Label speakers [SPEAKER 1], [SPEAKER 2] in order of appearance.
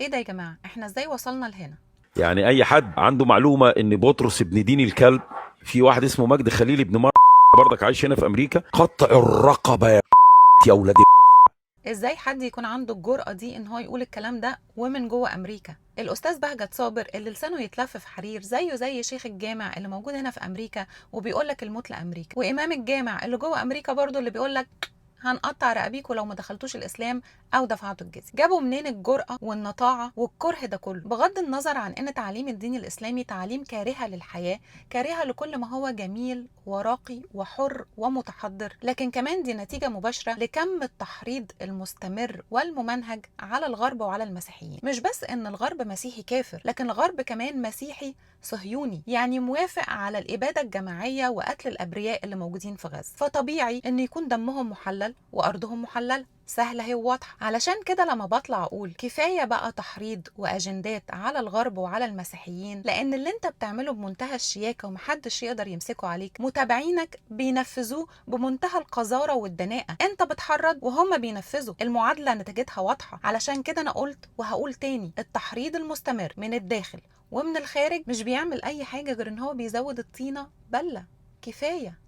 [SPEAKER 1] ايه ده يا جماعة؟ احنا ازاي وصلنا لهنا؟
[SPEAKER 2] يعني اي حد عنده معلومه ان بطرس ابن دين الكلب، في واحد اسمه مجدي خليل ابن برضك عايش هنا في امريكا، قطع الرقبه يا اولاد.
[SPEAKER 1] ازاي حد يكون عنده الجرأة دي ان هو يقول الكلام ده ومن جوه امريكا؟ الاستاذ بهجت صابر اللي لسانه يتلف في حرير زيه زي شيخ الجامع اللي موجود هنا في امريكا وبيقول لك الموت لامريكا، وامام الجامع اللي جوه امريكا برضه اللي بيقول لك هنقطع رقابيكوا لو ما دخلتوش الاسلام او دفعتوا الجزيه. جابوا منين الجرأة والنطاعة والكره ده كله؟ بغض النظر عن ان تعاليم الدين الاسلامي تعاليم كارهة للحياة، كارهة لكل ما هو جميل وراقي وحر ومتحضر، لكن كمان دي نتيجة مباشرة لكم التحريض المستمر والممنهج على الغرب وعلى المسيحيين. مش بس ان الغرب مسيحي كافر، لكن الغرب كمان مسيحي صهيوني، يعني موافق على الإبادة الجماعية وقتل الأبرياء اللي موجودين في غزة، فطبيعي إن يكون دمهم محلل وأرضهم محللة. سهلة هي واضحة. علشان كده لما بطلع أقول كفاية بقى تحريض وأجندات على الغرب وعلى المسيحيين، لأن اللي أنت بتعمله بمنتهى الشياكة ومحدش يقدر يمسكه عليك، متابعينك بينفذوه بمنتهى القذارة والدناءة. أنت بتحرض وهم بينفذوا، المعادلة نتيجتها واضحة. علشان كده أنا قلت وهقول تاني، التحريض المستمر من الداخل ومن الخارج مش بيعمل اي حاجة غير ان هو بيزود الطينة بلة. كفاية.